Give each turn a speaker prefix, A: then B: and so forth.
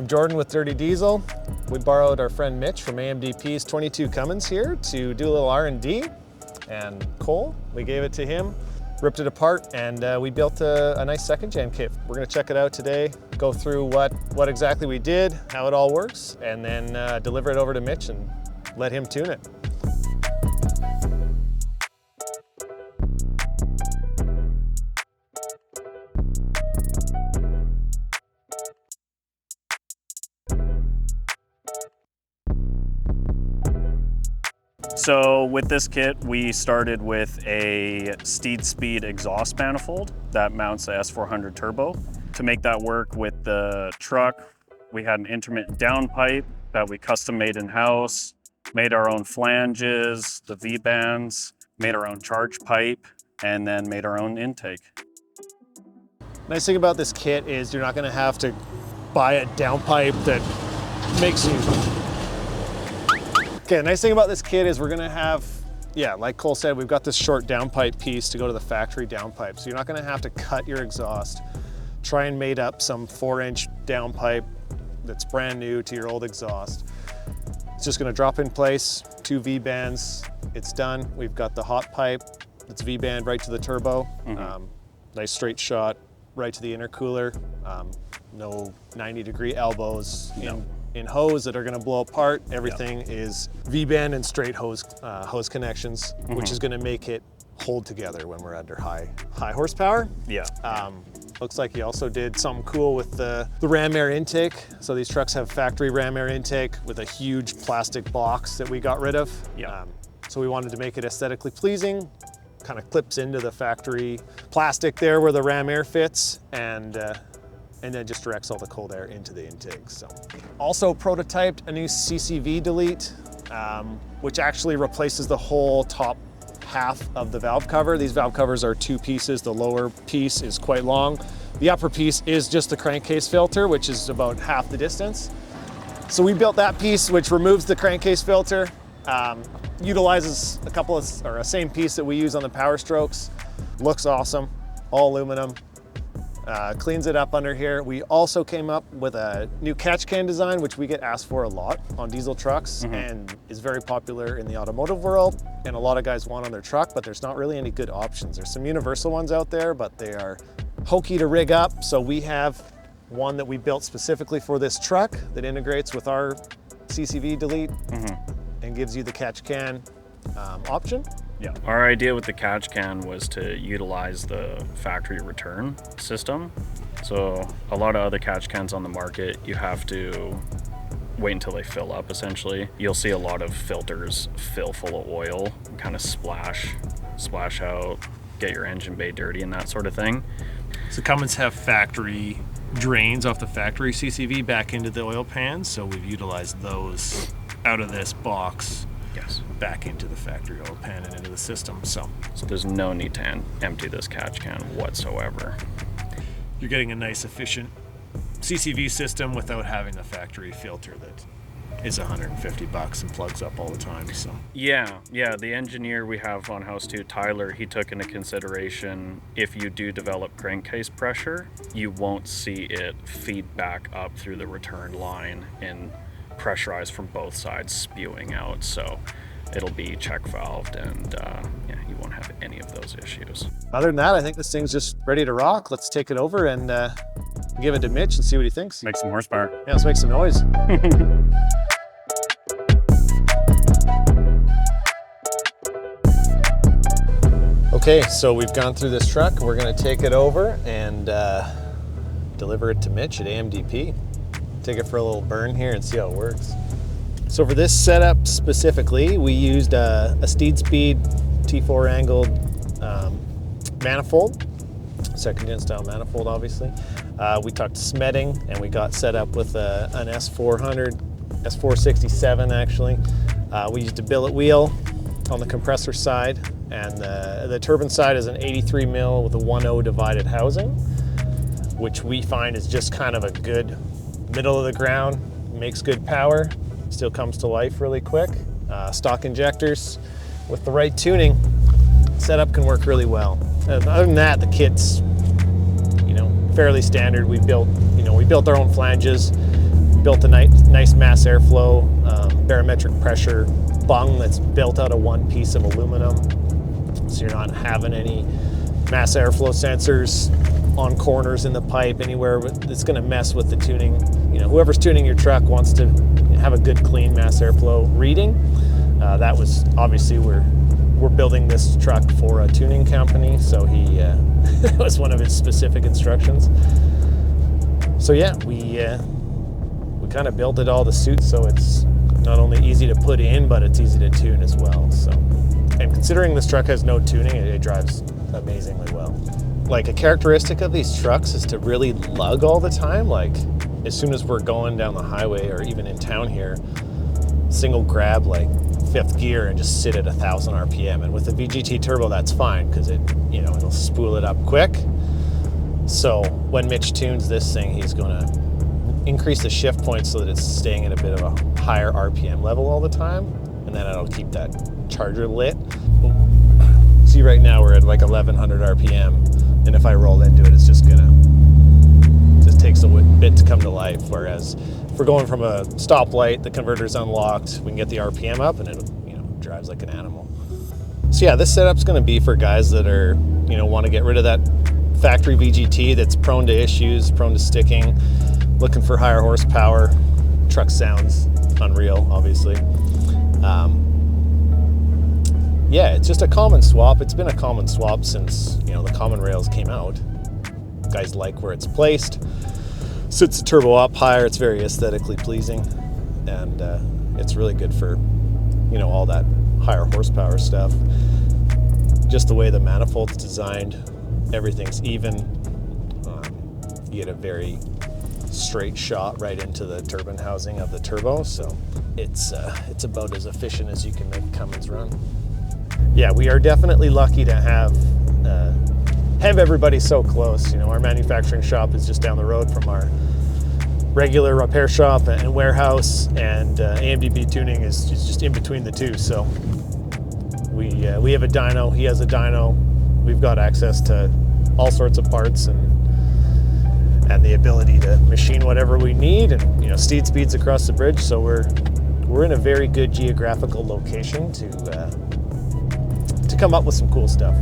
A: Jordan with Dirty Diesel. We borrowed our friend Mitch from AMDP's 22 Cummins here to do a little R&D, and Cole, we gave it to him, ripped it apart, and we built a nice second gen kit. We're gonna check it out today, go through what exactly we did, how it all works, and then deliver it over to Mitch and let him tune it.
B: So with this kit, we started with a Steed Speed exhaust manifold that mounts a S400 turbo. To make that work with the truck, we had an intermittent downpipe that we custom made in-house, made our own flanges, the V-bands, made our own charge pipe, and then made our own intake.
A: Nice thing about this kit is you're not gonna have to buy a downpipe that makes you... Okay, nice thing about this kit is we're gonna have, yeah, like Cole said, we've got this short downpipe piece to go to the factory downpipe. So you're not gonna have to cut your exhaust, try and mate up some 4-inch downpipe that's brand new to your old exhaust. It's just gonna drop in place, 2 V-bands, it's done. We've got the hot pipe, it's V-band right to the turbo. Nice straight shot right to the intercooler. No 90-degree elbows in hose that are going to blow apart. Everything is V-band and straight hose connections, which is going to make it hold together when we're under high horsepower.
B: Yeah.
A: Looks like you also did something cool with the ram air intake. So these trucks have factory ram air intake with a huge plastic box that we got rid of.
B: Yeah.
A: So we wanted to make it aesthetically pleasing. Kind of clips into the factory plastic there where the ram air fits, and then just directs all the cold air into the intake. So, also prototyped a new CCV delete, which actually replaces the whole top half of the valve cover. These valve covers are 2 pieces. The lower piece is quite long. The upper piece is just the crankcase filter, which is about half the distance. So we built that piece, which removes the crankcase filter, utilizes a same piece that we use on the Power Strokes. Looks awesome, all aluminum. Cleans it up under here. We also came up with a new catch can design, which we get asked for a lot on diesel trucks and is very popular in the automotive world, and a lot of guys want on their truck, but there's not really any good options. There's some universal ones out there, but they are hokey to rig up. So we have one that we built specifically for this truck that integrates with our CCV delete and gives you the catch can option.
B: Yeah. Our idea with the catch can was to utilize the factory return system. So a lot of other catch cans on the market, you have to wait until they fill up, essentially. You'll see a lot of filters fill full of oil, kind of splash out, get your engine bay dirty and that sort of thing.
C: So Cummins have factory drains off the factory CCV back into the oil pans, so we've utilized those out of this box.
B: Yes.
C: Back into the factory oil pan and into the system. So
B: there's no need to empty this catch can whatsoever.
C: You're getting a nice efficient CCV system without having the factory filter that is $150 and plugs up all the time. So
B: yeah, the engineer we have on house too, Tyler, he took into consideration if you do develop crankcase pressure, you won't see it feed back up through the return line and pressurized from both sides, spewing out. So it'll be check valved, and you won't have any of those issues.
A: Other than that, I think this thing's just ready to rock. Let's take it over and give it to Mitch and see what he thinks.
B: Make some horsepower.
A: Yeah, let's make some noise. Okay, so we've gone through this truck. We're gonna take it over and deliver it to Mitch at AMDP. Take it for a little burn here and see how it works. So for this setup specifically, we used a Steed Speed T4 angled manifold, second gen style manifold obviously. We talked smedding and we got set up with an S400, S467 actually. We used a billet wheel on the compressor side, and the turbine side is an 83 mil with a 1/0 divided housing, which we find is just kind of a good middle of the ground, makes good power, still comes to life really quick. Stock injectors with the right tuning, setup can work really well. Other than that, the kit's fairly standard. We built our own flanges, built a nice mass airflow, barometric pressure bung that's built out of one piece of aluminum. So you're not having any mass airflow sensors on corners in the pipe anywhere that's going to mess with the tuning. You know, whoever's tuning your truck wants to have a good clean mass airflow reading. That was obviously we're building this truck for a tuning company, so he that was one of his specific instructions. So yeah, we kind of built it all to suit, so it's not only easy to put in, but it's easy to tune as well. So, and considering this truck has no tuning, it drives amazingly well. Like, a characteristic of these trucks is to really lug all the time. Like, as soon as we're going down the highway or even in town here, single grab like 5th gear and just sit at 1,000 RPM. And with the VGT turbo, that's fine because it'll spool it up quick. So when Mitch tunes this thing, he's going to increase the shift point so that it's staying at a bit of a higher RPM level all the time, and then it'll keep that charger lit. See, right now we're at like 1,100 RPM, and if I roll into it, it's just takes a bit to come to life. Whereas if we're going from a stoplight, the converter's unlocked, we can get the RPM up, and it drives like an animal. So yeah, this setup's going to be for guys that are want to get rid of that factory VGT that's prone to issues, prone to sticking, looking for higher horsepower. Truck sounds unreal, obviously. Yeah, it's just a common swap. It's been a common swap since the common rails came out. Guys like where it's placed. Sits the turbo up higher. It's very aesthetically pleasing, and it's really good for all that higher horsepower stuff. Just the way the manifold's designed, everything's even. You get a very straight shot right into the turbine housing of the turbo, so it's about as efficient as you can make Cummins run. Yeah, we are definitely lucky to have everybody so close. Our manufacturing shop is just down the road from our regular repair shop and warehouse, and AMDB tuning is just in between the two. So we have a dyno, he has a dyno, we've got access to all sorts of parts and the ability to machine whatever we need, and steed speeds across the bridge. So we're in a very good geographical location to come up with some cool stuff.